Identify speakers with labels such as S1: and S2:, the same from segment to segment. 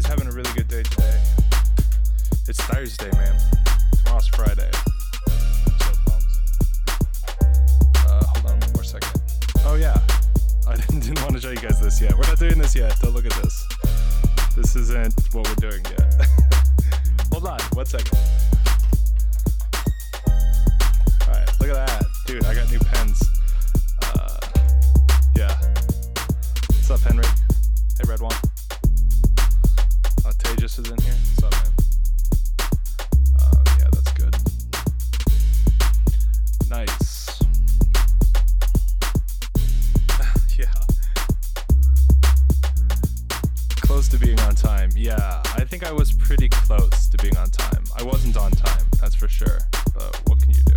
S1: everybody's having a really good day today. It's Thursday, man. Tomorrow's Friday. So pumped. Hold on one more second. Oh yeah, I didn't want to show you guys this yet. We're not doing this yet. Don't look at this. This isn't what we're doing yet. Hold on, 1 second. Alright, look at that. Dude, I got new pens. Yeah. What's up, Henry? Hey, Red One. Tejas is in here. What's up, man? Yeah, that's good. Nice. Yeah. Close to being on time. Yeah, I think I was pretty close to being on time. I wasn't on time, that's for sure. But what can you do?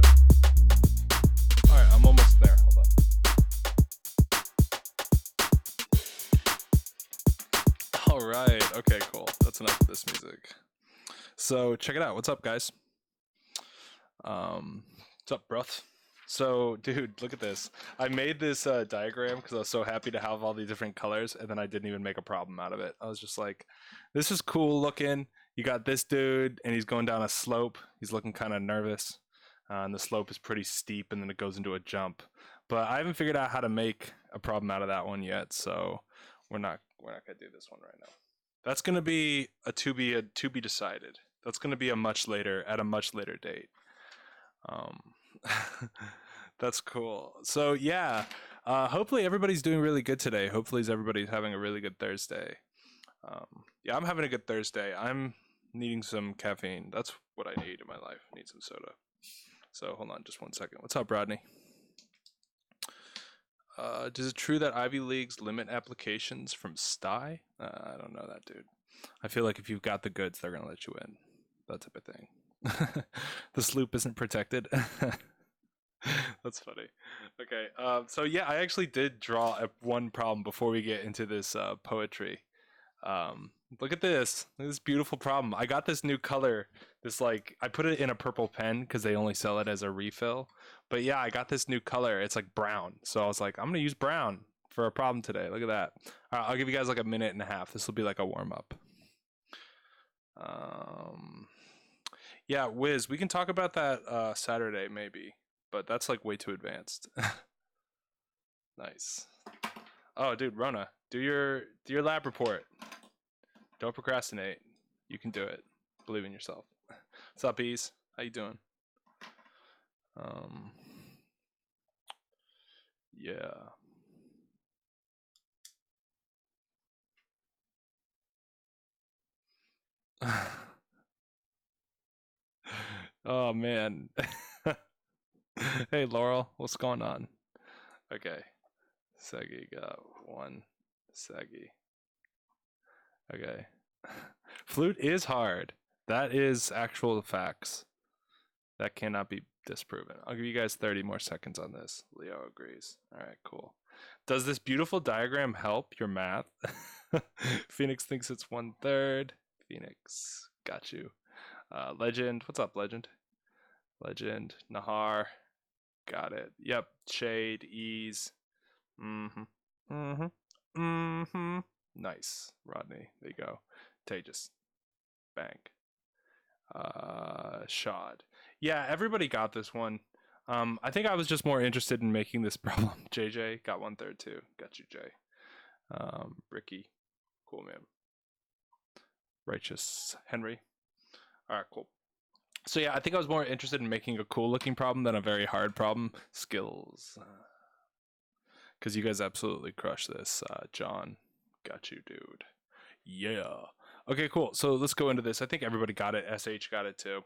S1: Alright, I'm almost there. Hold on. Alright, okay, cool. That's enough of this music. So, check it out. What's up, guys? What's up, bruh? So, dude, look at this. I made this diagram because I was so happy to have all these different colors, and then I didn't even make a problem out of it. I was just like, this is cool looking. You got this dude, and he's going down a slope. He's looking kind of nervous, and the slope is pretty steep, and then it goes into a jump. But I haven't figured out how to make a problem out of that one yet, so we're not gonna do this one right now. That's gonna be a to be decided. That's gonna be a much later date. That's cool. So yeah, hopefully everybody's doing really good today. Hopefully everybody's having a really good Thursday. Yeah, I'm having a good Thursday. I'm needing some caffeine. That's what I need in my life. I need some soda. So hold on just 1 second. What's up, Rodney? Is it true that Ivy Leagues limit applications from STI? I don't know that, dude. I feel like if you've got the goods, they're gonna let you in. That type of thing. The sloop isn't protected. That's funny. Okay, so yeah, I actually did draw one problem before we get into this poetry. Look at this. Look at this beautiful problem. I got this new color. This I put it in a purple pen because they only sell it as a refill. But yeah, I got this new color. It's like brown. So I was like, I'm gonna use brown for a problem today. Look at that. All right, I'll give you guys like a minute and a half. This will be like a warm up. Yeah, Wiz, we can talk about that Saturday maybe, but that's like way too advanced. Nice. Oh, dude, Rona, do your lab report. Don't procrastinate. You can do it. Believe in yourself. What's up, Ease? How you doing? Yeah. Oh man. Hey Laurel, what's going on? Okay. Segi got one. Segi. Okay. Flute is hard. That is actual facts. That cannot be disproven. I'll give you guys 30 more seconds on this. Leo agrees. All right, cool. Does this beautiful diagram help your math? Phoenix thinks it's 1/3. Phoenix, got you. Legend, what's up, Legend? Legend, Nahar, got it. Yep, Shade, Ease. Nice, Rodney. There you go. Tejas, Bank. Shad. Yeah, everybody got this one. I think I was just more interested in making this problem. JJ got 1/3 too. Got you, Jay. Ricky, cool man. Righteous Henry. All right, cool. So yeah, I think I was more interested in making a cool looking problem than a very hard problem. Skills. Because you guys absolutely crush this. John, got you, dude. Yeah. Okay, cool. So let's go into this. I think everybody got it. SH got it too.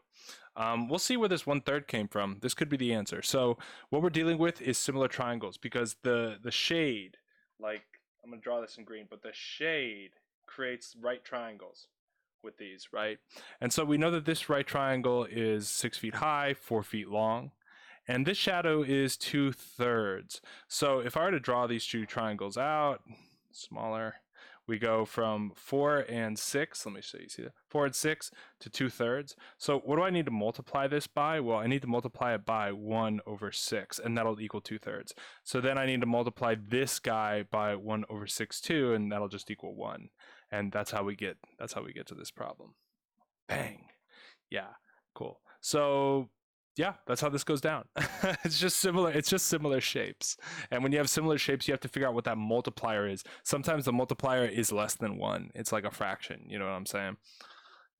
S1: We'll see where this 1/3 came from. This could be the answer. So what we're dealing with is similar triangles because the shade, like I'm gonna draw this in green, but the shade creates right triangles with these, right? And so we know that this right triangle is 6 feet high, 4 feet long, and this shadow is 2/3. So if I were to draw these two triangles out, smaller. We go from 4 and 6. Let me show you. See that? 4 and 6 to 2/3. So what do I need to multiply this by? Well, I need to multiply it by 1 over 6, and that'll equal 2/3. So then I need to multiply this guy by 1 over 6 too, and that'll just equal 1. And that's how we get to this problem. Bang. Yeah, cool. So yeah, that's how this goes down. It's just similar shapes. And when you have similar shapes, you have to figure out what that multiplier is. Sometimes the multiplier is less than 1. It's like a fraction. You know what I'm saying?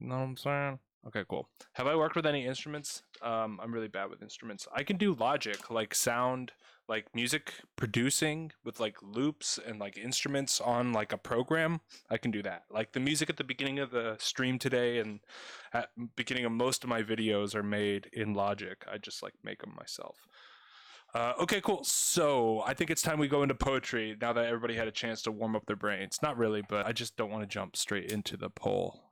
S1: You know what I'm saying? Okay, cool. Have I worked with any instruments? I'm really bad with instruments. I can do logic, like sound, like music producing with like loops and like instruments on like a program. I can do that. Like the music at the beginning of the stream today and at beginning of most of my videos are made in Logic. I just like make them myself. Okay, cool. So I think it's time we go into poetry now that everybody had a chance to warm up their brains. Not really, but I just don't want to jump straight into the poll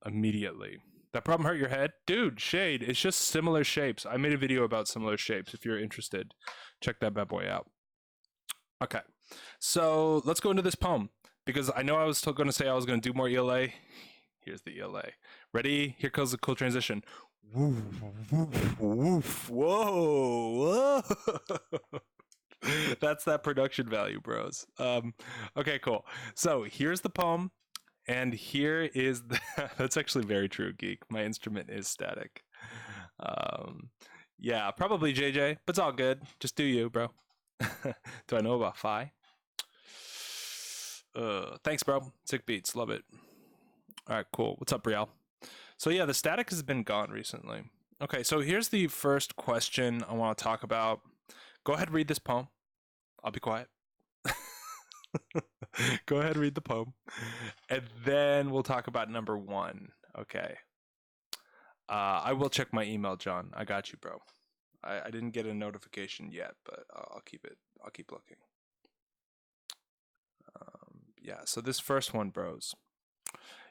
S1: immediately. That problem hurt your head? Dude, Shade, it's just similar shapes. I made a video about similar shapes. If you're interested, check that bad boy out. Okay, so let's go into this poem because I know I was still going to say I was going to do more ELA. Here's the ELA. Ready? Here comes the cool transition. Woof, woof, woof. Whoa, whoa. That's that production value, bros. Okay, cool. So here's the poem. And here is that's actually very true, Geek. My instrument is static. Yeah, probably JJ, but it's all good. Just do you, bro. Do I know about Phi? Thanks, bro. Sick beats, love it. All right, cool. What's up, Brielle? So yeah, the static has been gone recently. Okay, so here's the first question I want to talk about. Go ahead, read this poem. I'll be quiet. Go ahead, read the poem. And then we'll talk about number 1. Okay. I will check my email, John. I got you, bro. I didn't get a notification yet, but I'll keep looking. Yeah, so this first one, bros.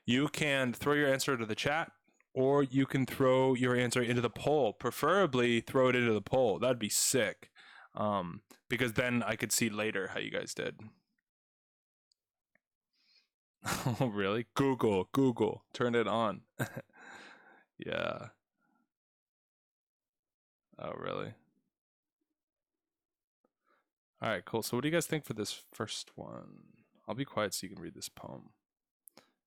S1: You can throw your answer to the chat, or you can throw your answer into the poll. Preferably throw it into the poll. That'd be sick. Because then I could see later how you guys did. Oh, really? Google. Turn it on. Yeah. Oh, really? All right, cool. So what do you guys think for this first one? I'll be quiet so you can read this poem.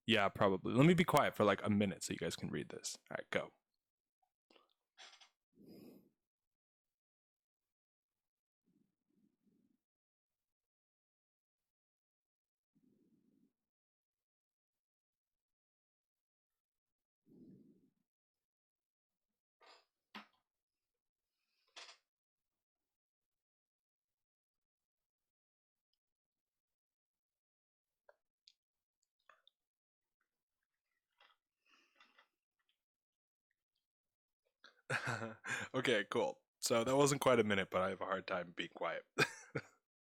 S1: Yeah, probably. Let me be quiet for like a minute so you guys can read this. All right, go. Okay, cool. So that wasn't quite a minute, but I have a hard time being quiet.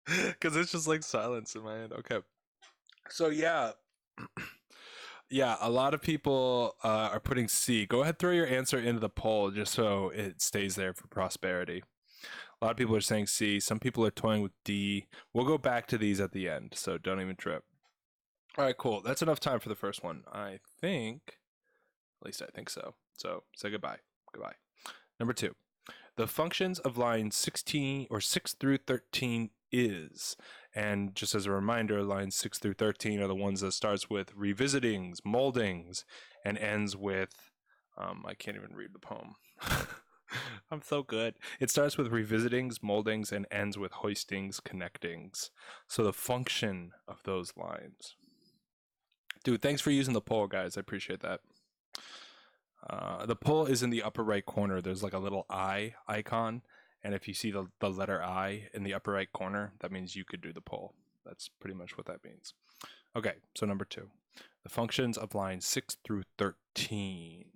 S1: Because it's just like silence in my head. Okay. So yeah. Yeah, a lot of people are putting C. Go ahead, throw your answer into the poll just so it stays there for prosperity. A lot of people are saying C. Some people are toying with D. We'll go back to these at the end, so don't even trip. All right, cool. That's enough time for the first one. I think, at least I think so. So say goodbye. Goodbye. Number 2. The functions of lines 16 or 6 through 13 is, and just as a reminder, lines 6 through 13 are the ones that starts with revisitings, moldings, and ends with, I can't even read the poem. I'm so good. It starts with revisitings, moldings, and ends with hoistings, connectings. So the function of those lines. Dude, thanks for using the poll, guys. I appreciate that. The poll is in the upper right corner. There's like a little I icon. And if you see the letter I in the upper right corner, that means you could do the poll. That's pretty much what that means. Okay, so number 2. The functions of lines 6 through 13.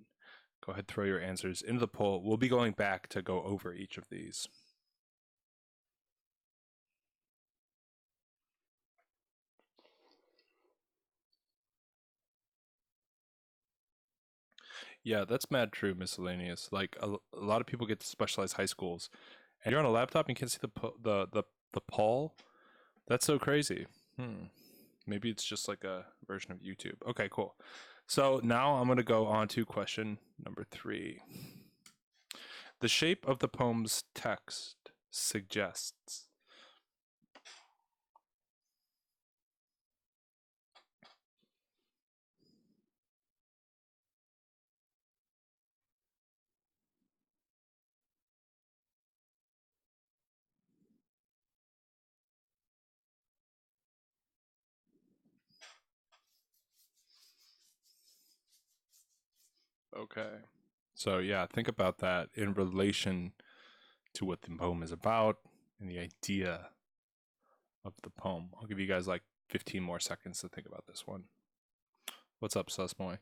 S1: Go ahead, throw your answers into the poll. We'll be going back to go over each of these. Yeah, that's mad true, miscellaneous. Like a lot of people get to specialized high schools, and you're on a laptop and you can't see the poll. That's so crazy. Maybe it's just like a version of YouTube. Okay, cool. So now I'm going to go on to question number 3. The shape of the poem's text suggests. Okay. So yeah, think about that in relation to what the poem is about and the idea of the poem. I'll give you guys like 15 more seconds to think about this one. What's up, Susmoy?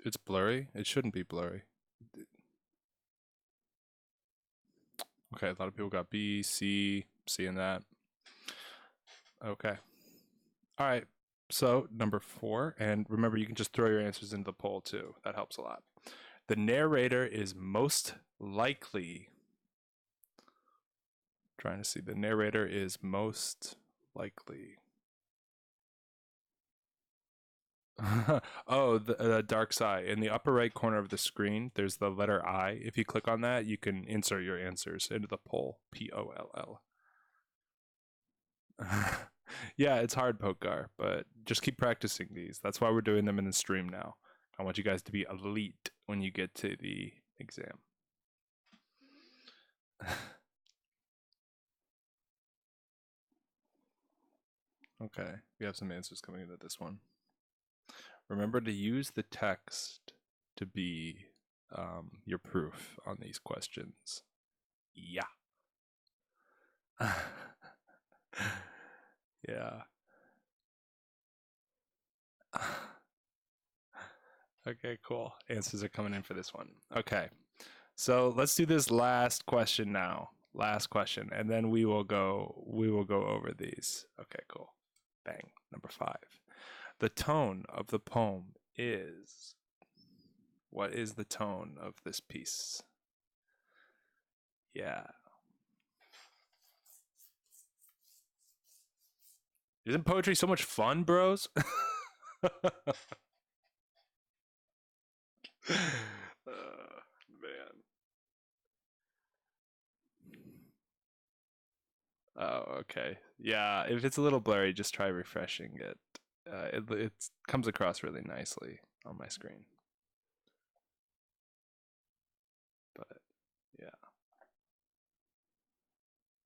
S1: It's blurry? It shouldn't be blurry. Okay, a lot of people got B, C, in that. Okay. All right. So number 4, and remember you can just throw your answers into the poll too. That helps a lot. The narrator is most likely. Trying to see. The narrator is most likely. Oh, the dark side. In the upper right corner of the screen, there's the letter I. If you click on that, you can insert your answers into the poll. POLL. Yeah, it's hard, Pokar, but just keep practicing these. That's why we're doing them in the stream now. I want you guys to be elite when you get to the exam. Okay, we have some answers coming into this one. Remember to use the text to be your proof on these questions. Yeah. Yeah. Okay, cool. Answers are coming in for this one. Okay. So let's do this last question now. Last question, and then we will go over these. Okay, cool. Bang. Number 5. The tone of the poem is. What is the tone of this piece? Yeah. Isn't poetry so much fun, bros? Man. Oh, okay. Yeah, if it's a little blurry, just try refreshing it. It comes across really nicely on my screen. But yeah.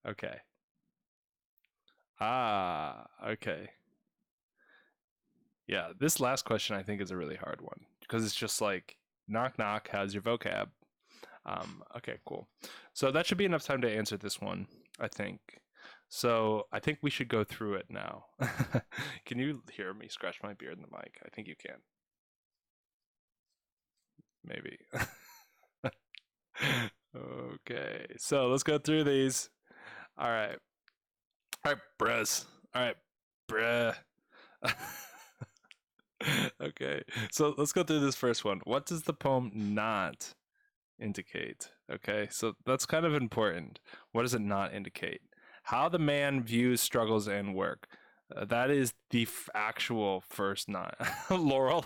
S1: Okay. Okay. Yeah, this last question I think is a really hard one because it's just like knock knock, how's your vocab? Okay, cool. So that should be enough time to answer this one, I think. So I think we should go through it now. Can you hear me scratch my beard in the mic? I think you can. Maybe. Okay, so let's go through these. All right, bruhs. All right, bruh. Okay, so let's go through this first one. What does the poem not indicate? Okay, so that's kind of important. What does it not indicate? How the man views struggles and work. That is the actual first not. Laurel.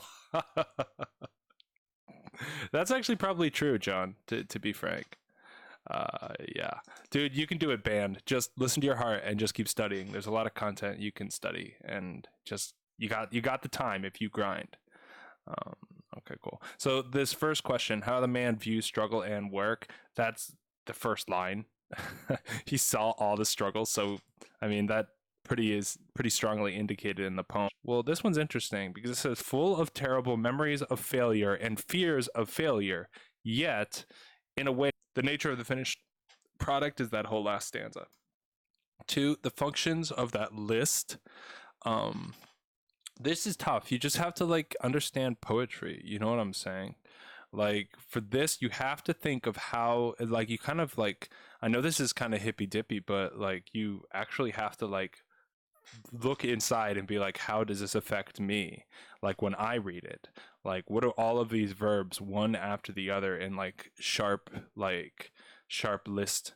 S1: That's actually probably true, John, to be frank. Yeah. Dude, you can do it, band. Just listen to your heart and just keep studying. There's a lot of content you can study, and just you got the time if you grind. Okay, cool. So this first question, how the man views struggle and work, that's the first line. He saw all the struggles, so I mean that is pretty strongly indicated in the poem. Well, this one's interesting because it says full of terrible memories of failure and fears of failure, yet in a way the nature of the finished product is that whole last stanza. 2, the functions of that list. This is tough. You just have to like understand poetry. You know what I'm saying? Like for this, you have to think of how, like, you kind of like, I know this is kind of hippy dippy, but like you actually have to like look inside and be like, how does this affect me? Like when I read it, like what are all of these verbs one after the other in like sharp list,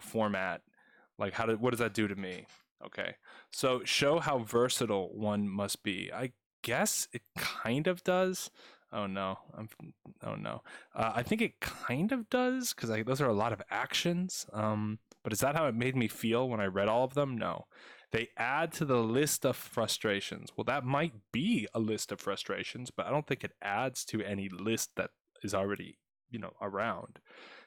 S1: format? Like what does that do to me? Okay, so show how versatile one must be. I guess it kind of does. Oh no, oh no. I think it kind of does because those are a lot of actions. But is that how it made me feel when I read all of them? No. They add to the list of frustrations. Well, that might be a list of frustrations, but I don't think it adds to any list that is already, around.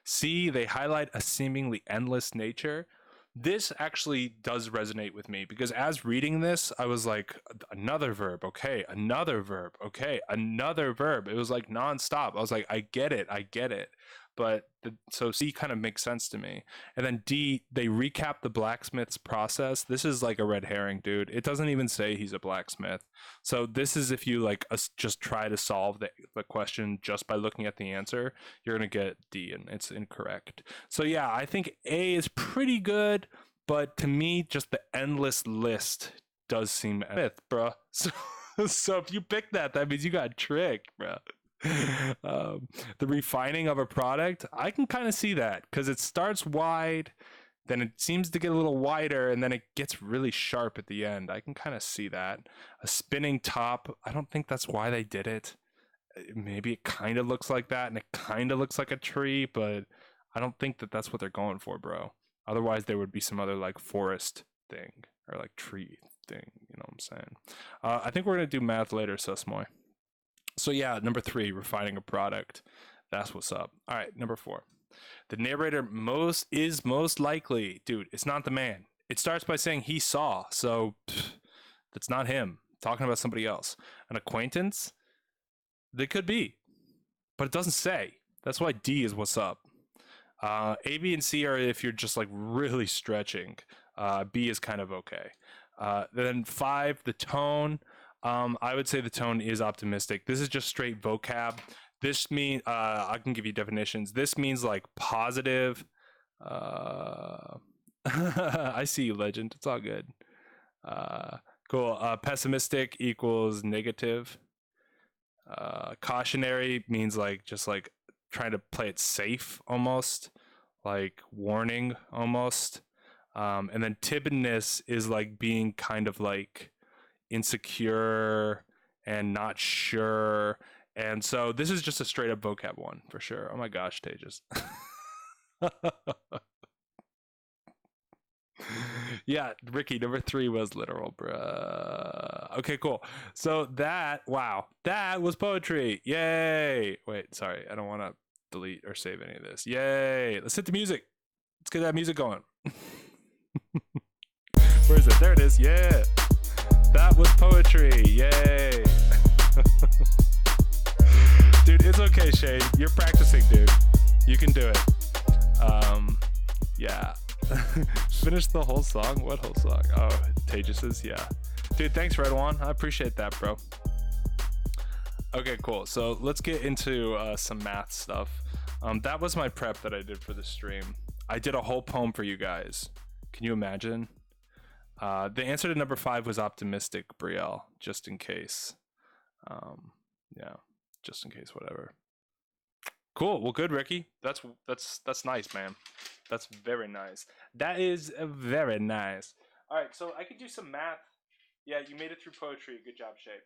S1: C, they highlight a seemingly endless nature. This actually does resonate with me because as reading this, I was like, another verb, okay, another verb, okay, another verb. It was like nonstop. I was like, I get it. But so C kind of makes sense to me. And then D, they recap the blacksmith's process. This is like a red herring, dude. It doesn't even say he's a blacksmith. So this is if you like just try to solve the question just by looking at the answer, you're going to get D, and it's incorrect. So yeah, I think A is pretty good, but to me, just the endless list does seem myth, bro. So if you pick that means you got tricked, bro. The refining of a product, I can kind of see that because it starts wide, then it seems to get a little wider, and then it gets really sharp at the end. I can kind of see that. A spinning top, I don't think that's why they did it. Maybe it kind of looks like that, and it kind of looks like a tree, but I don't think that that's what they're going for, bro. Otherwise, there would be some other like forest thing or like tree thing. You know what I'm saying? I think we're gonna do math later, Susmoy. So yeah, number 3, refining a product. That's what's up. All right, number 4. The narrator is most likely, dude, it's not the man. It starts by saying he saw, so that's not him. Talking about somebody else. An acquaintance? They could be, but it doesn't say. That's why D is what's up. A, B, and C are if you're just like really stretching. B is kind of okay. Then 5, the tone. I would say the tone is optimistic. This is just straight vocab. This means I can give you definitions. This means like positive. I see you, legend. It's all good. Cool. Pessimistic equals negative. Cautionary means like just like trying to play it safe, almost like warning, almost. And then timidness is like being kind of like insecure and not sure. And so this is just a straight up vocab one for sure. Oh my gosh, Tejas. Yeah, Ricky, number 3 was literal, bruh. Okay, cool. So that was poetry. Yay. Wait, sorry. I don't want to delete or save any of this. Yay. Let's hit the music. Let's get that music going. Where is it? There it is. Yeah. That was poetry. Yay. Dude, it's okay, Shane. You're practicing, dude. You can do it. Yeah. Finish the whole song? What whole song? Oh, Tejas's, yeah. Dude, thanks, Red One. I appreciate that, bro. Okay, cool. So let's get into some math stuff. That was my prep that I did for the stream. I did a whole poem for you guys. Can you imagine? The answer to number 5 was optimistic, Brielle, just in case. Yeah, just in case, whatever. Cool. Well, good, Ricky. That's nice, man. That's very nice. That is very nice. All right, so I could do some math. Yeah, you made it through poetry. Good job, Shay.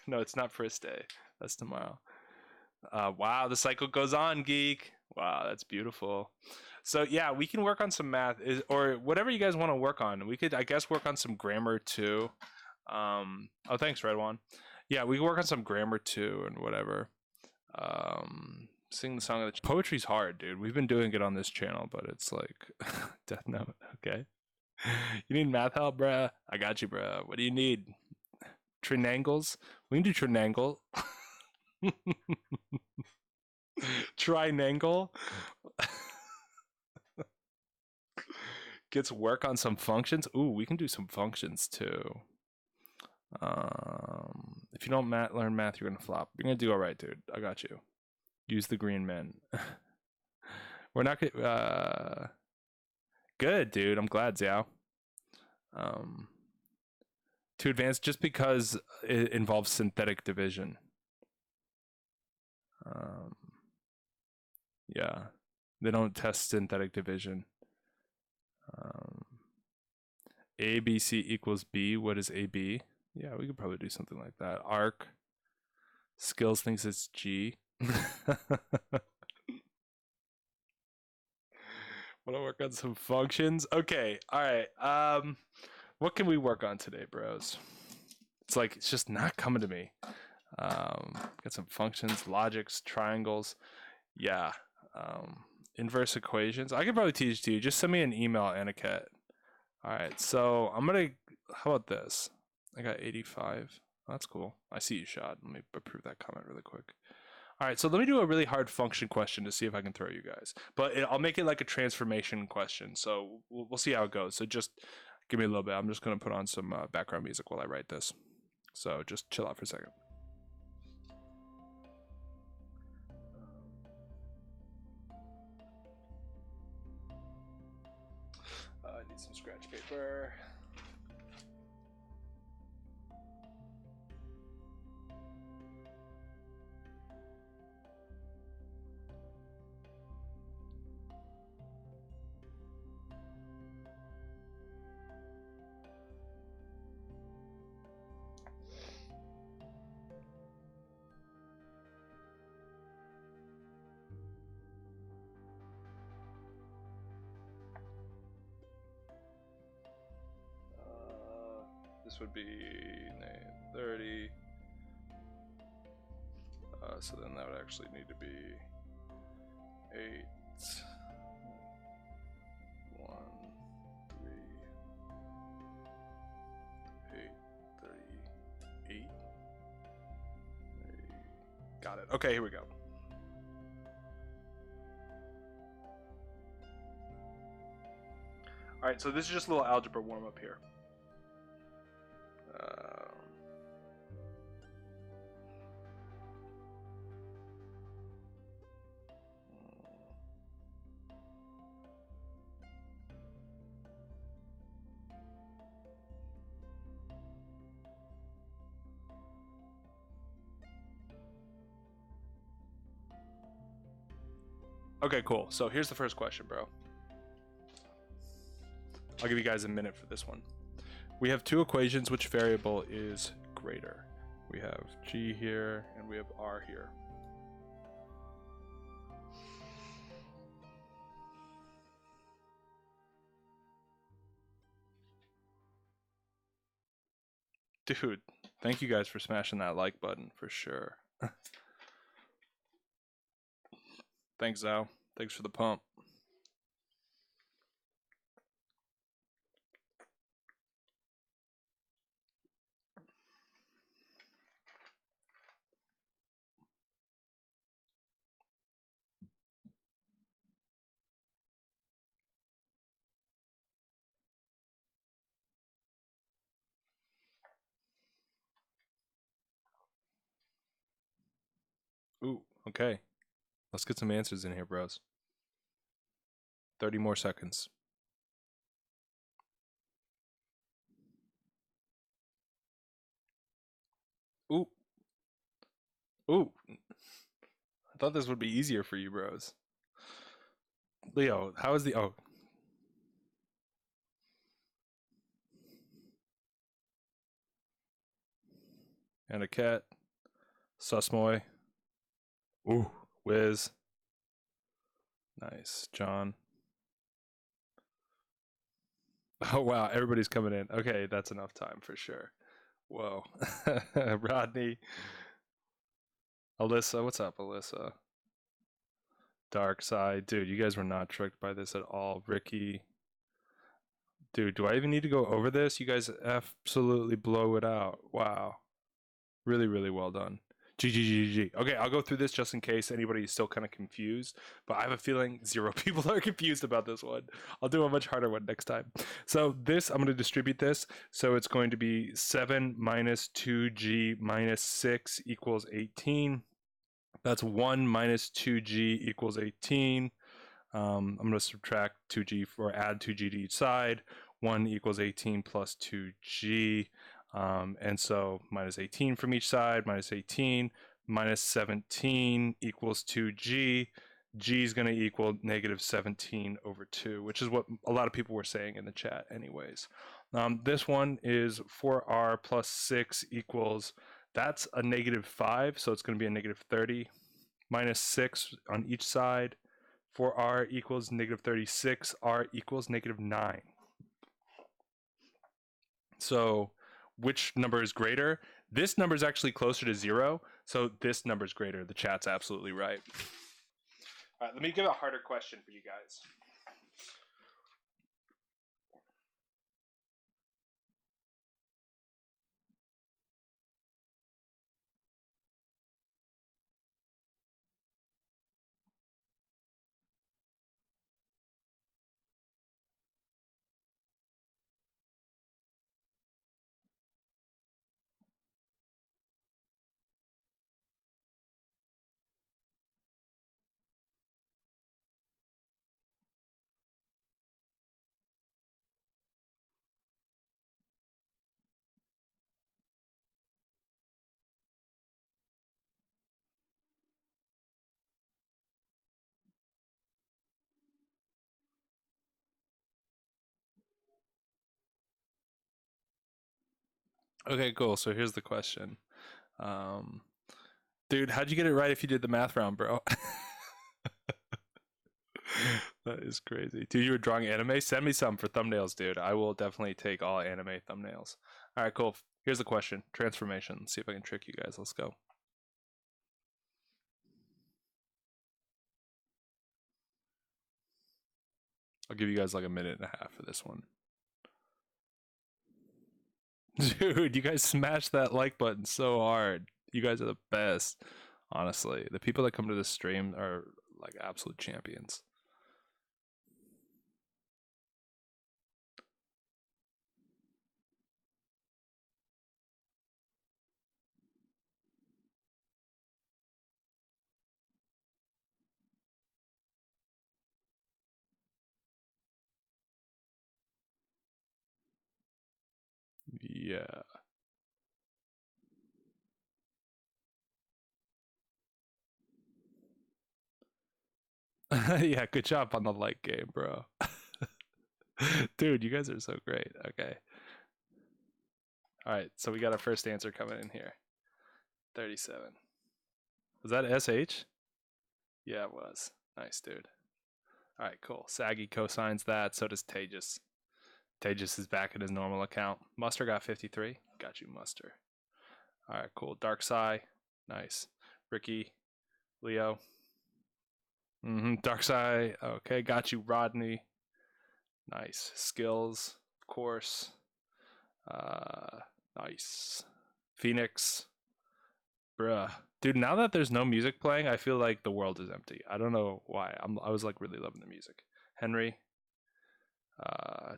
S1: No, it's not first day. That's tomorrow. Wow, the cycle goes on, geek. Wow, that's beautiful. So yeah, we can work on some math, or whatever you guys want to work on. We could, I guess, work on some grammar too. Oh, thanks, Red One. Yeah, we can work on some grammar too, and whatever. Sing the song of the poetry's hard, dude. We've been doing it on this channel, but it's like Death Note. Okay, you need math help, bruh? I got you, bruh. What do you need? Trinangles? We can do trinangle. Trinangle. Gets work on some functions. Ooh, we can do some functions too. If you don't learn math, you're gonna flop. You're gonna do all right, dude. I got you. Use the green men. We're not gonna. Good, dude. I'm glad, Xiao. Too advanced just because it involves synthetic division. Yeah, they don't test synthetic division. ABC equals B. What is AB? Yeah, we could probably do something like that. Arc. Skills thinks it's G. Want to work on some functions? Okay, all right. What can we work on today, bros? It's just not coming to me. Got some functions, logics, triangles. Yeah. Inverse equations. I could probably teach it to you. Just send me an email, Aniket. All right, so I'm gonna. How about this? I got 85. That's cool. I see you, Shad. Let me approve that comment really quick. All right, so let me do a really hard function question to see if I can throw you guys. But I'll make it like a transformation question, so we'll see how it goes. So just give me a little bit. I'm just gonna put on some background music while I write this. So just chill out for a second. I need some scratch paper. This would be 30. So then that would actually need to be 8, 1, 3, 8, 38. Got it. Okay, here we go. All right, so this is just a little algebra warm up here. Okay, cool. So here's the first question, bro. I'll give you guys a minute for this one. We have two equations. Which variable is greater? We have G here and we have R here. Dude, thank you guys for smashing that like button for sure. Thanks, Zao. Thanks for the pump. Ooh, okay. Let's get some answers in here, bros. 30 more seconds. Ooh. Ooh. I thought this would be easier for you, bros. Leo, how is the... Oh. And a cat. Susmoy. Ooh. Wiz. Nice. John. Oh, wow. Everybody's coming in. Okay, that's enough time for sure. Whoa. Rodney. Alyssa. What's up, Alyssa? Dark Side. Dude, you guys were not tricked by this at all. Ricky. Dude, do I even need to go over this? You guys absolutely blow it out. Wow. Really, really well done. GGGG. Okay, I'll go through this just in case anybody is still kind of confused, but I have a feeling 0 people are confused about this one. I'll do a much harder one next time. So this, I'm going to distribute this. So it's going to be 7 minus 2g minus 6 equals 18. That's 1 minus 2g equals 18. I'm going to subtract 2g or add 2g to each side. 1 equals 18 plus 2g. And so minus 18 from each side, minus 18, minus 17 equals 2g. G is going to equal negative 17 over 2, which is what a lot of people were saying in the chat anyways. This one is 4r plus 6 equals, that's a -5, so it's going to be a -30, minus 6 on each side. 4r equals -36, r equals -9. So which number is greater? This number is actually closer to 0, so this number is greater. The chat's absolutely right. All right, let me give a harder question for you guys. Okay, cool. So here's the question. Dude, how'd you get it right if you did the math round, bro? That is crazy. Dude, you were drawing anime? Send me some for thumbnails, dude. I will definitely take all anime thumbnails. All right, cool. Here's the question. Transformation. Let's see if I can trick you guys. Let's go. I'll give you guys like a minute and a half for this one. Dude, you guys smashed that like button so hard. You guys are the best. Honestly, the people that come to this stream are like absolute champions. Yeah. Yeah, good job on the like game, bro. Dude, you guys are so great. Okay. All right, so we got our first answer coming in here. 37. Was that SH? Yeah, it was. Nice, dude. All right, cool. Saggy cosigns that. So does Tejas. Tejas is back at his normal account. Muster got 53. Got you, Muster. All right, cool. Dark Sai. Nice. Ricky. Leo. Dark Sai. Okay, got you, Rodney. Nice. Skills, of course. Nice. Phoenix. Bruh. Dude, now that there's no music playing, I feel like the world is empty. I don't know why. I was like really loving the music. Henry.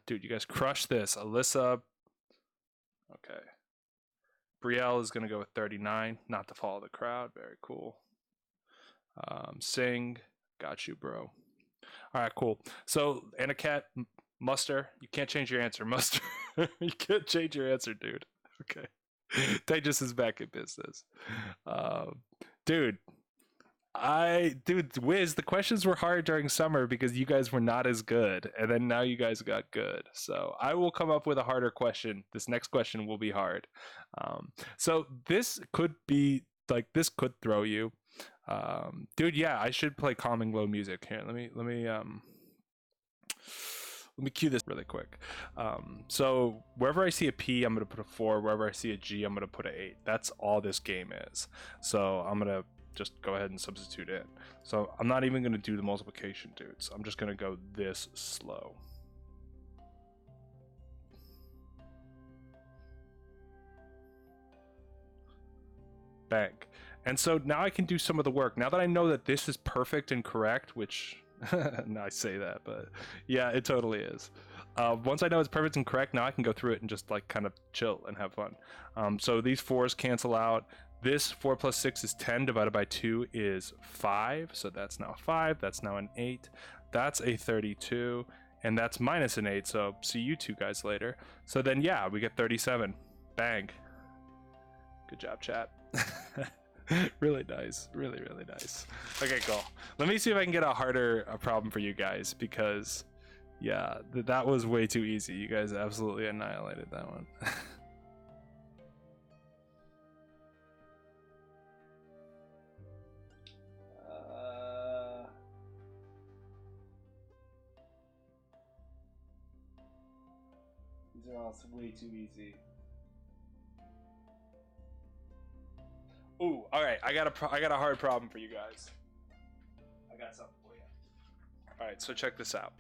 S1: Dude, you guys crushed this. Alyssa. Okay. Brielle is going to go with 39. Not to follow the crowd. Very cool. Sing. Got you, bro. All right, cool. So, Anacat, Muster, you can't change your answer, Muster. You can't change your answer, dude. Okay. Tejas is back in business. Dude, Wiz, the questions were hard during summer because you guys were not as good, and then now you guys got good. So I will come up with a harder question. This next question will be hard. So this could be like, this could throw you. Dude, yeah, I should play calming low music here. Let me cue this really quick. So wherever I see a P, I'm going to put a 4. Wherever I see a G, I'm going to put an 8. That's all this game is. So I'm going to just go ahead and substitute in. So I'm not even going to do the multiplication, dudes. I'm just going to go this slow. Bang. And so now I can do some of the work. Now that I know that this is perfect and correct, which... no, I say that, but yeah, it totally is. Once I know it's perfect and correct, now I can go through it and just like kind of chill and have fun. So these 4s cancel out. This 4 plus 6 is 10 divided by 2 is 5. So that's now 5. That's now an 8. That's a 32. And that's minus an 8. So see you two guys later. So then, yeah, we get 37. Bang. Good job, chat. Really nice. Really, really nice. Okay, cool. Let me see if I can get a harder problem for you guys, because Yeah, that was way too easy. You guys absolutely annihilated that one. These are all way too easy. Ooh, all right. I got a hard problem for you guys. I got something for you. All right, so check this out.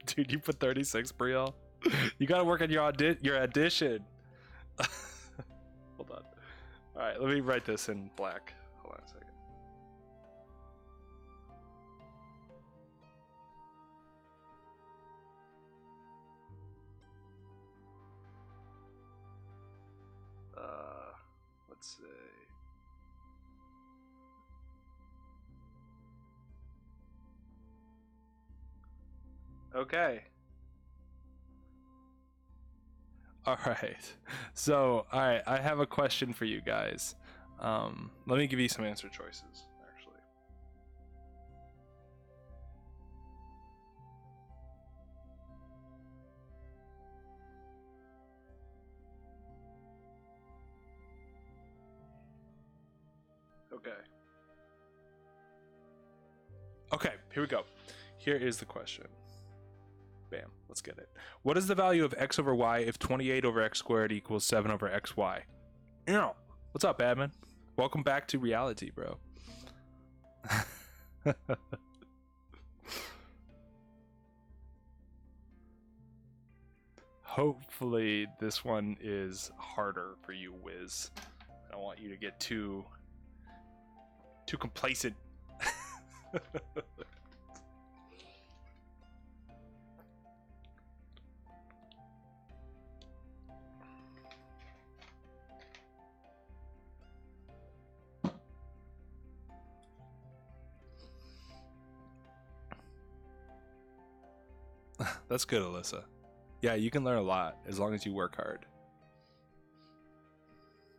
S1: Dude, you put 36, Brielle. You gotta work on your addition. Hold on. All right, let me write this in black. Hold on a second. Let's see. Okay. All right. So, all right, I have a question for you guys. Let me give you some answer choices, actually. Okay, here we go. Here is the question. Bam, let's get it. What is the value of x over y if 28 over x squared equals 7 over xy? What's up, Admin? Welcome back to reality, bro. Hopefully this one is harder for you, Wiz. I don't want you to get too complacent. That's good, Alyssa. Yeah, you can learn a lot as long as you work hard.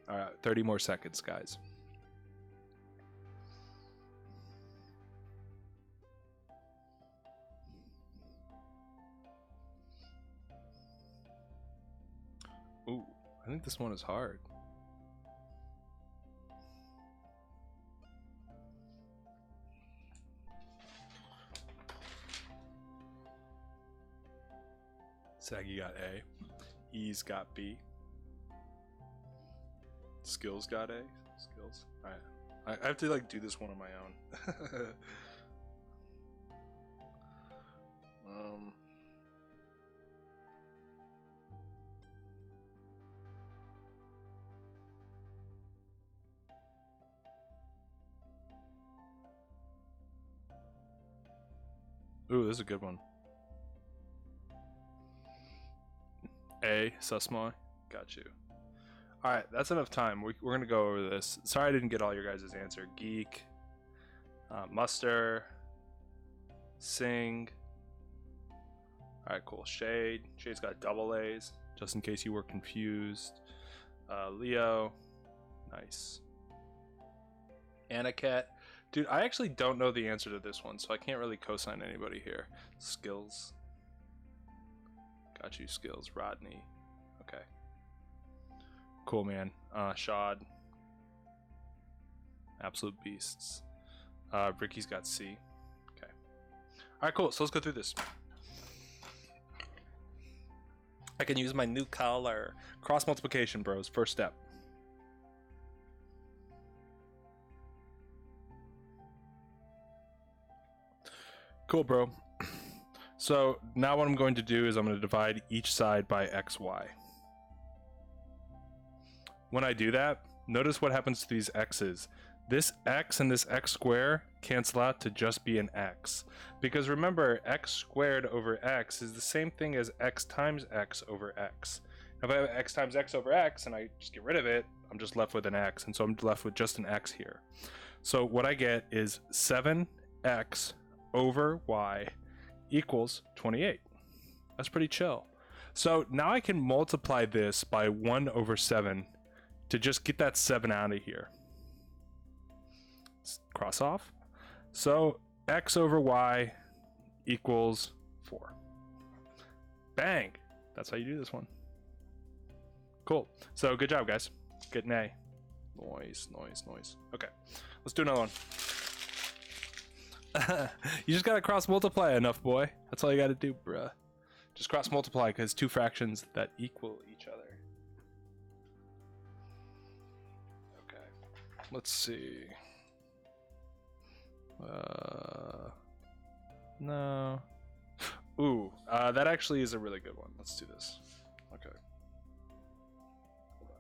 S1: All right, 30 more seconds, guys. Ooh, I think this one is hard. Saggy got A. E's got B. Skills got A. Skills. Alright. I have to like do this one on my own. Ooh, this is a good one. A, Susmoy. Got you. Alright, that's enough time. We're going to go over this. Sorry I didn't get all your guys' answer. Geek. Muster. Sing. Alright, cool. Shade. Shade's got double A's, just in case you were confused. Leo. Nice. Anaket. Dude, I actually don't know the answer to this one, so I can't really co-sign anybody here. Skills. Got you, Skills. Rodney. Okay. Cool, man. Shad. Absolute beasts. Ricky's got C. Okay. Alright, cool. So let's go through this. I can use my new color. Cross multiplication, bros. First step. Cool, bro. So now what I'm going to do is I'm going to divide each side by xy. When I do that, notice what happens to these x's. This x and this x squared cancel out to just be an x. Because remember, x squared over x is the same thing as x times x over x. If I have x times x over x and I just get rid of it, I'm just left with an x. And so I'm left with just an x here. So what I get is 7x over y equals 28. That's pretty chill. So now I can multiply this by 1 over 7 to just get that 7 out of here. Cross off. So x over y equals 4. Bang! That's how you do this one. Cool. So good job, guys. Get an A. Noise. Okay, let's do another one. You just gotta cross multiply enough, boy. That's all you gotta do, bruh. Just cross multiply because two fractions that equal each other. Okay, let's see. No. Ooh, that actually is a really good one. Let's do this. Okay. Hold on.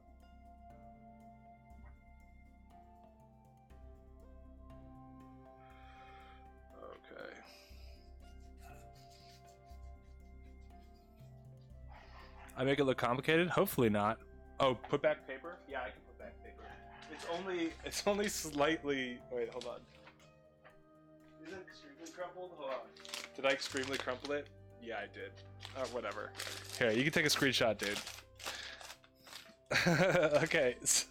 S1: Okay. I make it look complicated? Hopefully not. Oh, put back paper? Yeah, I can put back paper. It's only slightly. Wait, hold on. Is it extremely crumpled? Hold on. Did I extremely crumple it? Yeah, I did. Whatever. Here, you can take a screenshot, dude. Okay, so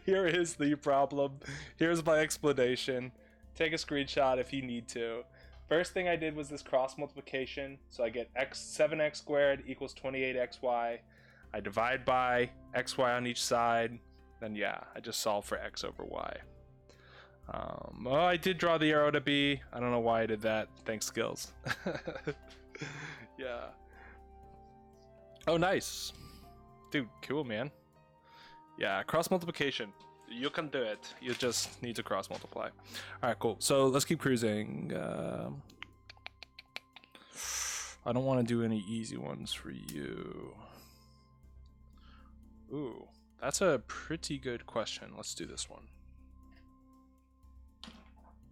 S1: here is the problem. Here's my explanation. Take a screenshot if you need to. First thing I did was this cross multiplication. So I get 7x squared equals 28xy. I divide by xy on each side. Then yeah, I just solve for x over y. Well, I did draw the arrow to B. I don't know why I did that. Thanks, skills. Yeah. Oh, nice. Dude, cool, man. Yeah, cross multiplication. You can do it. You just need to cross multiply. All right, cool. So let's keep cruising. I don't want to do any easy ones for you. Ooh, that's a pretty good question. Let's do this one.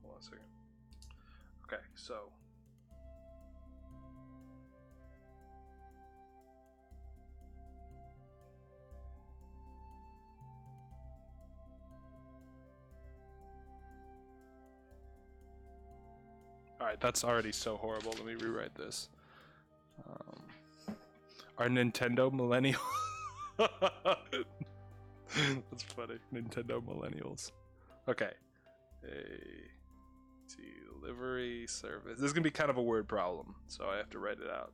S1: Hold on a second. Okay, so. Alright, that's already so horrible. Let me rewrite this. Our Nintendo millennial. That's funny. Nintendo millennials. Okay. A delivery service. This is going to be kind of a word problem, so I have to write it out.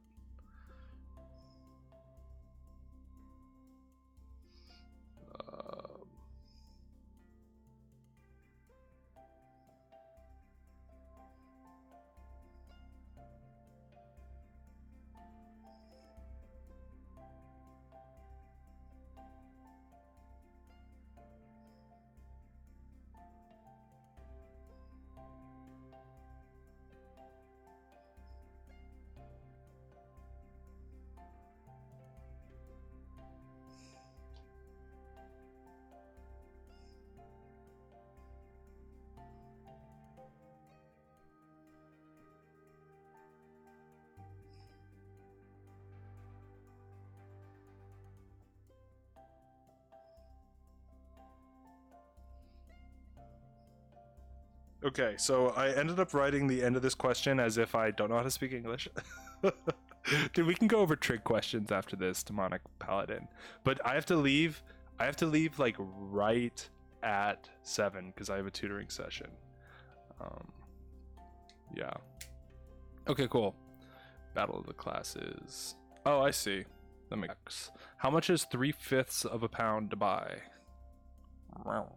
S1: Okay, so I ended up writing the end of this question as if I don't know how to speak English. Dude, we can go over trig questions after this, demonic paladin. But I have to leave like right at 7 because I have a tutoring session. Yeah. Okay, cool. Battle of the classes. Oh, I see. That makes. How much is 3/5 of a pound to buy? Wow.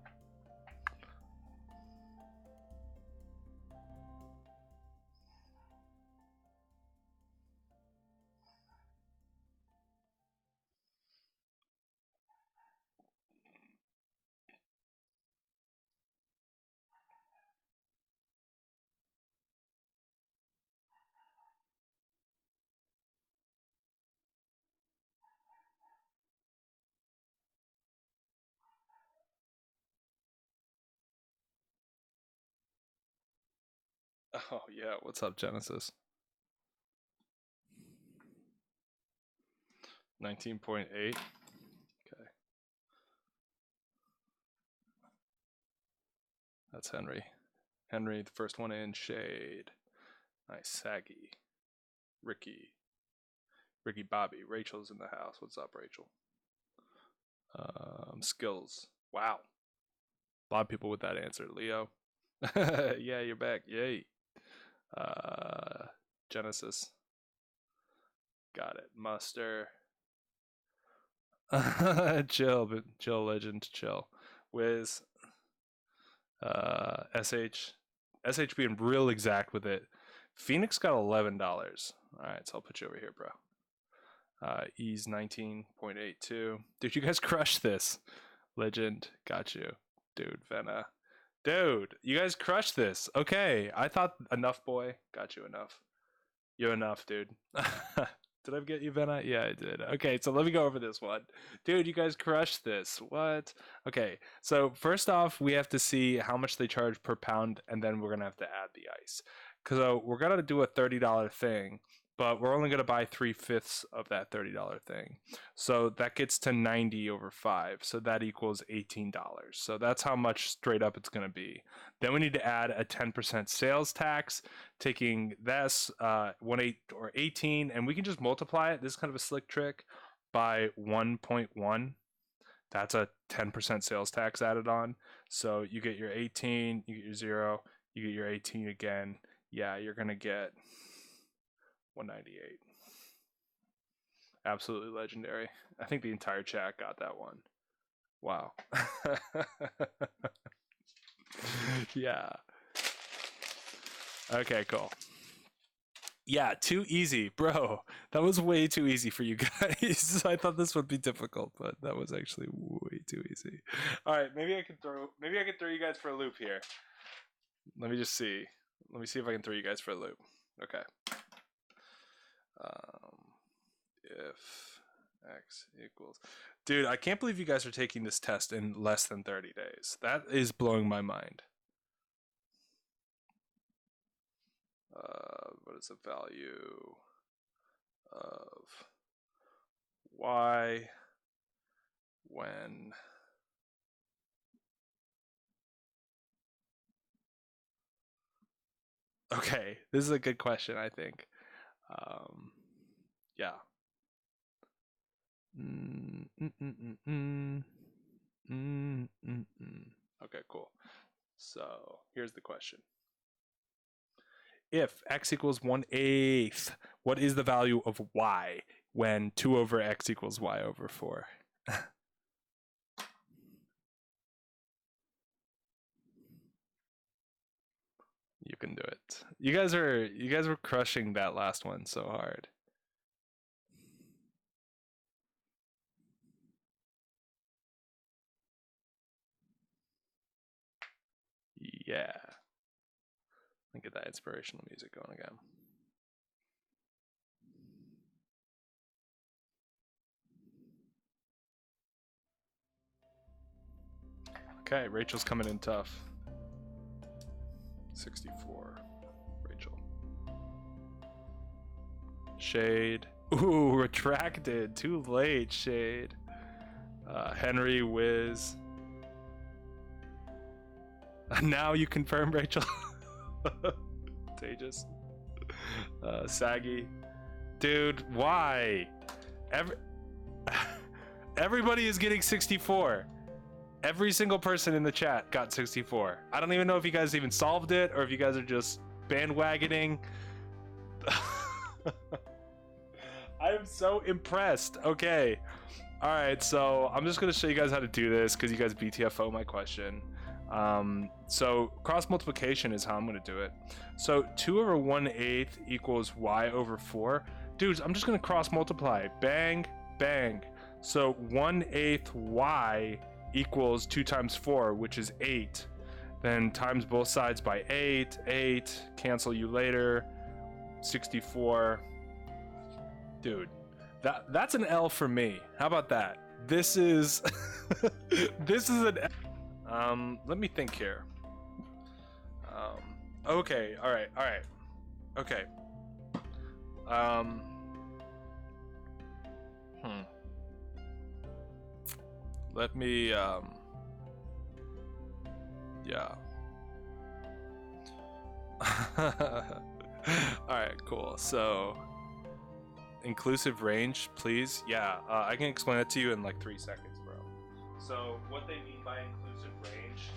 S1: Oh yeah, what's up, Genesis? 19.8. Okay. That's Henry. Henry, the first one in. Shade. Nice. Saggy. Ricky. Ricky Bobby. Rachel's in the house. What's up, Rachel? Skills. Wow. A lot of people with that answer. Leo. Yeah, you're back. Yay. Genesis. Got it. Muster. Chill, but chill, legend, chill. Wiz. SH being real exact with it. Phoenix got $11. Alright, so I'll put you over here, bro. E's 19.82. Dude, you guys crushed this. Legend, got you. Dude, Venna. Dude, you guys crushed this. Okay, I thought enough, boy. Got you enough. You're enough, dude. Did I get you, Venna? Yeah, I did. Okay, so let me go over this one. Dude, you guys crushed this. What? Okay, so first off, we have to see how much they charge per pound, and then we're going to have to add the ice. Because we're going to do a $30 thing, but we're only going to buy 3/5 of that $30 thing. So that gets to 90 over 5. So that equals $18. So that's how much straight up it's going to be. Then we need to add a 10% sales tax, taking this 1/8 or 18, and we can just multiply it. This is kind of a slick trick by 1.1. That's a 10% sales tax added on. So you get your 18, you get your 0, you get your 18 again. Yeah, you're going to get 198. Absolutely legendary. I think the entire chat got that one. Wow. Yeah. Okay, cool. Yeah, too easy, bro. That was way too easy for you guys. I thought this would be difficult, but that was actually way too easy. All right, maybe I can throw you guys for a loop here. Let me just see. Let me see if I can throw you guys for a loop. Okay. If x equals, dude, I can't believe you guys are taking this test in less than 30 days. That is blowing my mind. What is the value of y when okay, this is a good question, I think. Yeah. Okay, cool. So here's the question. If x equals 1/8, what is the value of y when 2 over x equals y over 4? You can do it. You guys were crushing that last one so hard. Yeah. Let me get that inspirational music going again. Okay, Rachel's coming in tough. 64. Rachel. Shade. Ooh, retracted. Too late, Shade. Henry, Wiz. Now you confirm, Rachel. Tejas. Saggy. Dude, why? Everybody is getting 64. Every single person in the chat got 64. I don't even know if you guys even solved it or if you guys are just bandwagoning. I am so impressed. Okay. All right, so I'm just going to show you guys how to do this because you guys BTFO my question. So cross multiplication is how I'm going to do it. So 2 over 1/8 equals y over 4. Dudes, I'm just going to cross multiply. Bang, bang. So 1/8 y equals 2 times 4, which is 8. Then times both sides by 8. 8, cancel you later. 64. Dude, that's an L for me. How about that? This is this is an let me think here. Okay, all right. Okay. Let me yeah. All right, cool. So inclusive range, please. Yeah, I can explain it to you in like 3 seconds, bro. So what they mean by inclusive range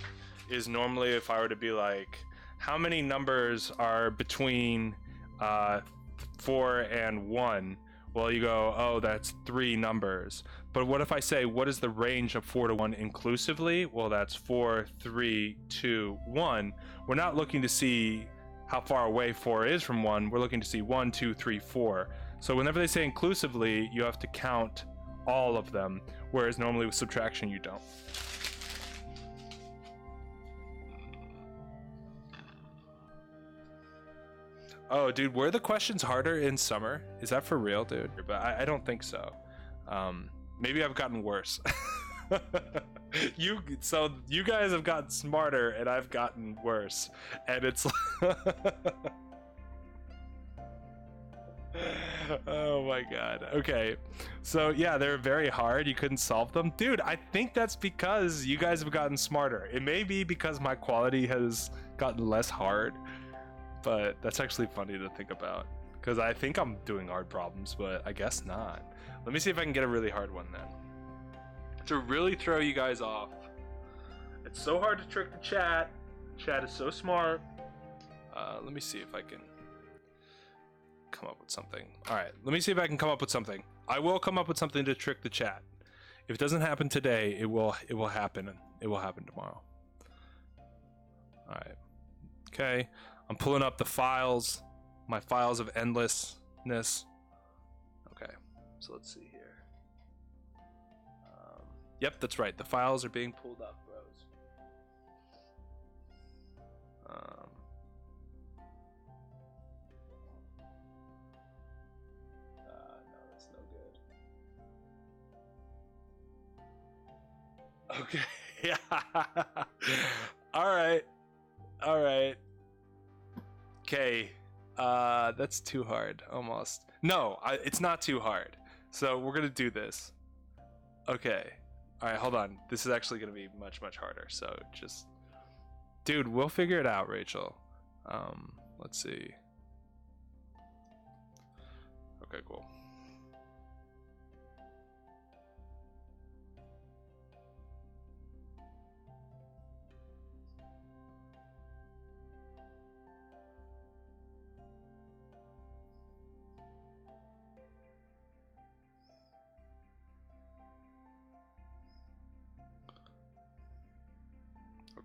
S1: is normally if I were to be like, how many numbers are between 4 and 1? Well, you go, oh, that's 3 numbers. But what if I say, what is the range of 4 to 1 inclusively? Well, that's 4, 3, 2, 1. We're not looking to see how far away 4 is from 1. We're looking to see 1, 2, 3, 4. So whenever they say inclusively, you have to count all of them, whereas normally with subtraction, you don't. Oh, dude, were the questions harder in summer? Is that for real, dude? But I don't think so. Maybe I've gotten worse. You guys have gotten smarter and I've gotten worse, and it's oh my god. Okay, so yeah, they're very hard. You couldn't solve them, dude. I think that's because you guys have gotten smarter. It may be because my quality has gotten less hard, but that's actually funny to think about, because I think I'm doing hard problems, but I guess not. Let me see if I can get a really hard one then, to really throw you guys off. It's so hard to trick the chat. Chat is so smart. Let me see if I can come up with something. All right, let me see if I can come up with something. I will come up with something to trick the chat. If it doesn't happen today, it will happen. It will happen tomorrow. All right. Okay. I'm pulling up the files, my files of endlessness. Okay, so let's see here. Yep, that's right. The files are being pulled up, bros. No, that's no good. Okay, yeah. All right. Okay, that's too hard, almost. No, it's not too hard. So we're gonna do this. Okay. All right, hold on. This is actually gonna be much, much harder. So just, dude, we'll figure it out, Rachel. Let's see. Okay, cool.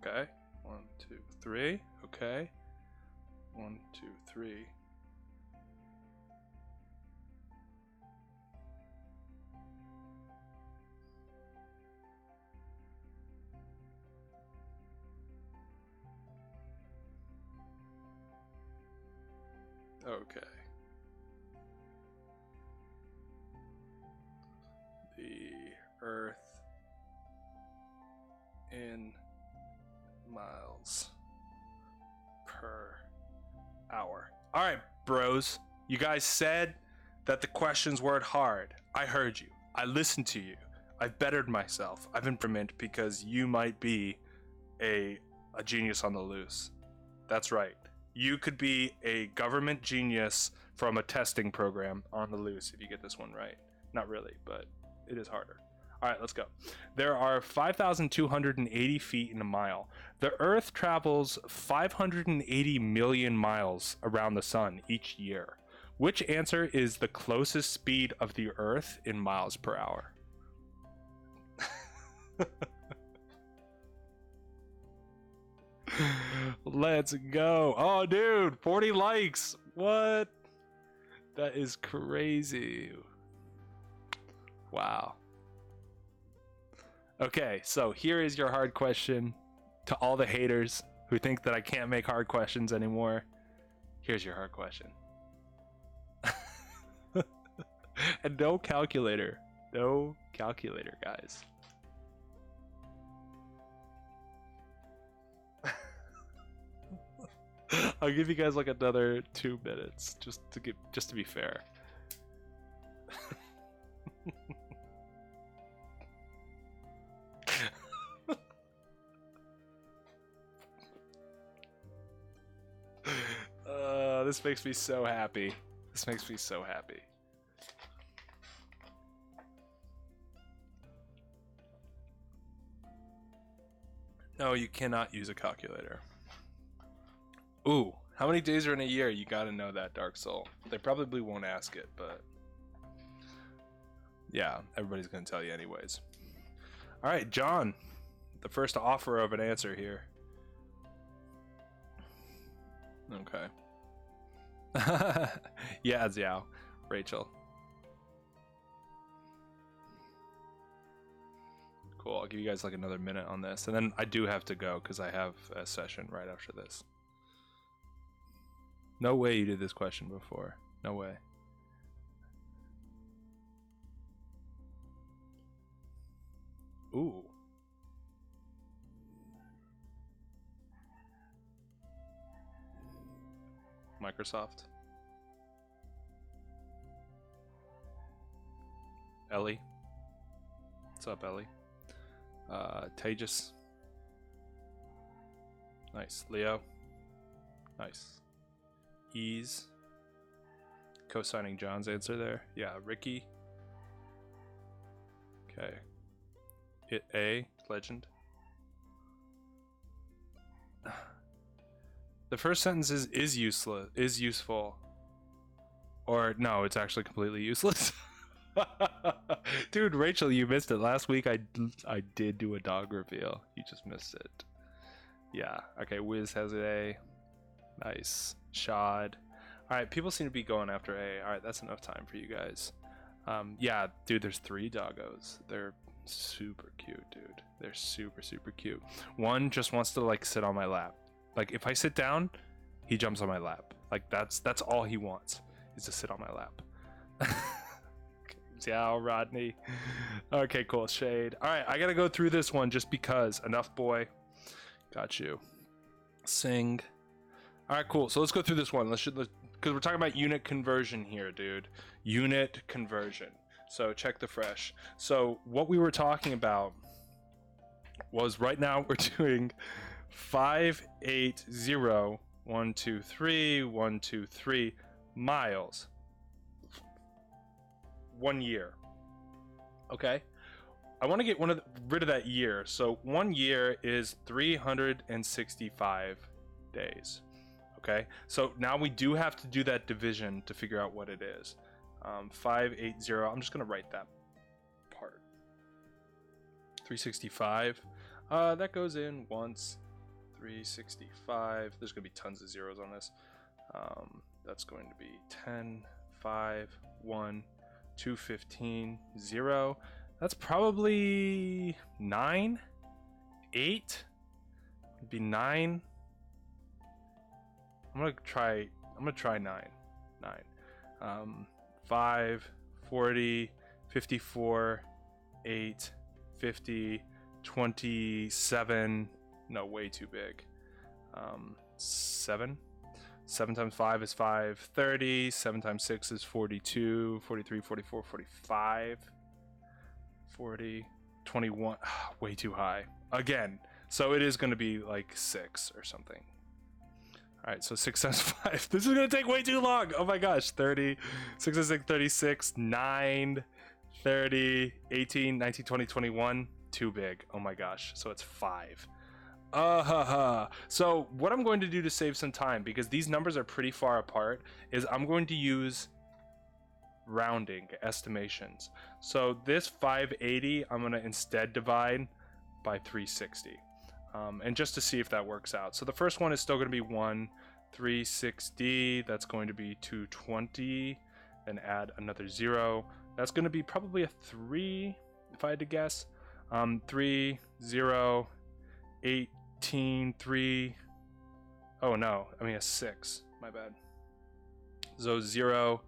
S1: Okay, 1, 2, 3. Okay, 1, 2, 3. Okay. The Earth in miles per hour. All right, bros. You guys said that the questions weren't hard. I heard you. I listened to you. I've bettered myself. I've improved because you might be a genius on the loose. That's right. You could be a government genius from a testing program on the loose if you get this one right. Not really, but it is harder. All right, let's go. There are 5,280 feet in a mile. The Earth travels 580 million miles around the sun each year. Which answer is the closest speed of the Earth in miles per hour? Let's go. Oh, dude, 40 likes. What? That is crazy. Wow. Okay, so here is your hard question to all the haters who think that I can't make hard questions anymore. Here's your hard question. And no calculator. No calculator, guys. I'll give you guys like another 2 minutes just to be fair. This makes me so happy. This makes me so happy. No, you cannot use a calculator. Ooh, how many days are in a year? You gotta know that, Dark Soul. They probably won't ask it, but yeah, everybody's gonna tell you anyways. All right, John, the first offer of an answer here. Okay. Yeah, Xiao. Rachel. Cool, I'll give you guys like another minute on this, and then I do have to go because I have a session right after this. No way you did this question before. No way. Ooh. Microsoft. Ellie. What's up, Ellie? Tejas. Nice. Leo. Nice. Ease. Co-signing John's answer there. Yeah, Ricky. Okay. Hit A. Legend. The first sentence is useless. Is useful. Or no, it's actually completely useless. Dude, Rachel, you missed it. Last week I did do a dog reveal. You just missed it. Yeah. Okay, Wiz has it A. Nice. Shad. Alright, people seem to be going after A. Alright, that's enough time for you guys. Yeah, dude, there's 3 doggos. They're super cute, dude. They're super, super cute. One just wants to like sit on my lap. Like if I sit down, he jumps on my lap. Like that's all he wants is to sit on my lap. Yeah, Rodney. Okay, cool. Shade. All right, I gotta go through this one just because. Enough, boy. Got you. Sing. All right, cool. So let's go through this one. Because we're talking about unit conversion here, dude. Unit conversion. So check the fresh. So what we were talking about was right now we're doing 580 123 123 miles. 1 year. Okay, I want to get rid of that year. So 1 year is 365 days. Okay, so now we do have to do that division to figure out what it is. 580. I'm just gonna write that part. 365. That goes in once. 365. There's gonna be tons of zeros on this. That's going to be 10, 5, 1. 215 0. That's probably 9, 8. It'd be 9. I'm gonna try 9. 5, 40, 54, 8, 50, 27. No, way too big. 7. 7 times 5 is 530. 7 times 6 is 42. 43, 44, 45. 40, 21. Way too high. Again. So it is going to be like 6 or something. Alright, so 6 times 5. This is going to take way too long. Oh my gosh. 30. 6 is like 36. 9. 30. 18. 19, 20, 21. Too big. Oh my gosh. So it's 5. So what I'm going to do to save some time, because these numbers are pretty far apart, is I'm going to use rounding estimations. So this 580, I'm going to instead divide by 360. And just to see if that works out. So the first one is still going to be 1, 360. That's going to be 220. Then add another 0. That's going to be probably a 3, if I had to guess. 3, 0, 18, 3. Oh no, I mean a 6. My bad. So 0,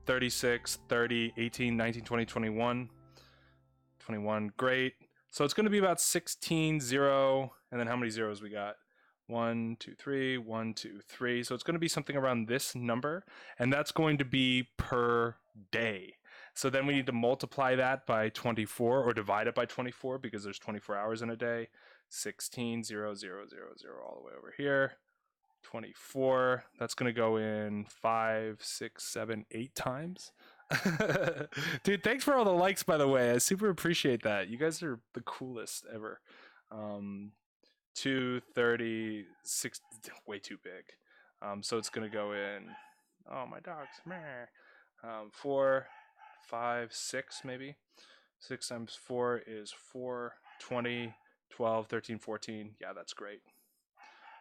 S1: 36, 30, 18, 19, 20, 21. 21, great. So it's going to be about 16, 0, and then how many zeros we got? 1, 2, 3, 1, 2, 3. So it's going to be something around this number, and that's going to be per day. So then we need to multiply that by 24 or divide it by 24 because there's 24 hours in a day. 16, 0, 0, 0, 0 all the way over here. 24. That's going to go in 5, 6, 7, 8 times. Dude, thanks for all the likes, by the way. I super appreciate that. You guys are the coolest ever. 236, way too big. So it's gonna go in, oh my dog's meh. 4, 5, 6 maybe. 6 times 4 is 4, 20, 12, 13, 14. Yeah, that's great.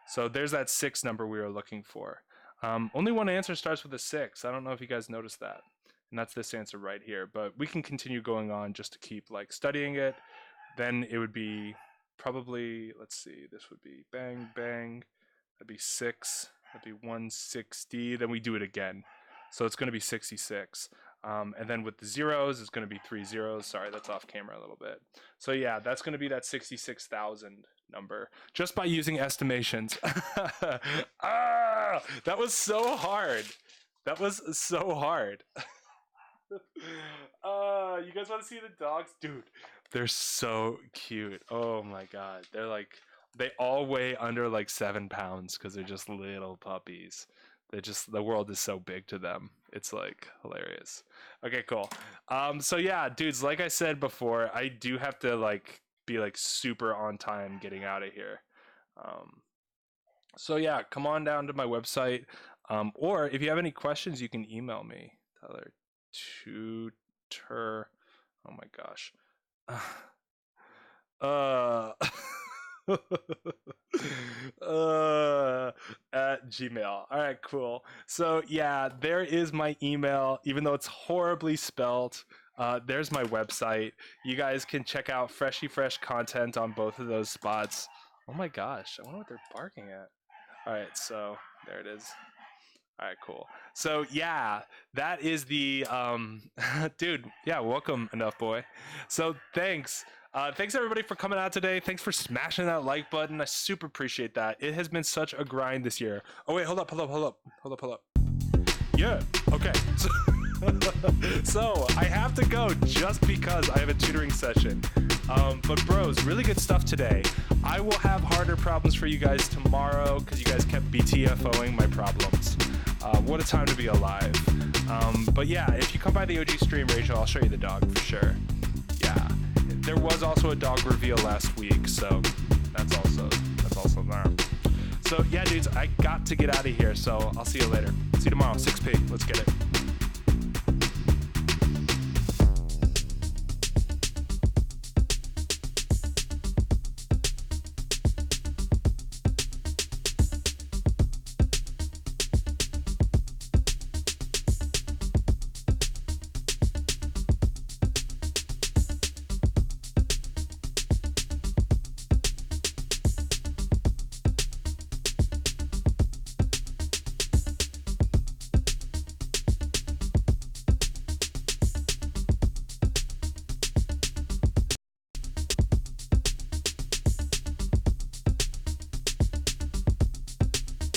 S1: So there's that 6 number we were looking for. Only one answer starts with a 6. I don't know if you guys noticed that. And that's this answer right here. But we can continue going on just to keep like studying it. Then it would be probably, let's see, this would be bang, bang. That'd be 6. That'd be 160. Then we do it again. So it's going to be 66. And then with the zeros, it's going to be 3 zeros. Sorry, that's off camera a little bit. So yeah, that's going to be that 66,000 number just by using estimations. That was so hard. That was so hard. You guys want to see the dogs? Dude, they're so cute. Oh my God. They all weigh under like 7 pounds because they're just little puppies. The world is so big to them. It's like hilarious. Okay, cool. So yeah, dudes, like I said before, I do have to like be like super on time getting out of here. So yeah, come on down to my website. Or if you have any questions, you can email me. Tyler Tutor. Oh my gosh. At Gmail. All right, cool. So yeah, there is my email, even though it's horribly spelled. There's my website. You guys can check out fresh content on both of those spots. Oh my gosh, I wonder what they're barking at. All right, so there it is. All right, cool. So yeah, that is the dude. Yeah, welcome, Enough Boy. So thanks. Thanks everybody for coming out today. Thanks for smashing that like button. I super appreciate that. It has been such a grind this year. Oh wait, hold up. Yeah, okay. So I have to go just because I have a tutoring session. But bros, really good stuff today. I will have harder problems for you guys tomorrow because you guys kept BTFOing my problems. What a time to be alive. But yeah, if you come by the OG stream, Rachel, I'll show you the dog for sure. Yeah. There was also a dog reveal last week, so that's also there. So yeah, dudes, I got to get out of here, so I'll see you later. See you tomorrow, 6 p. Let's get it.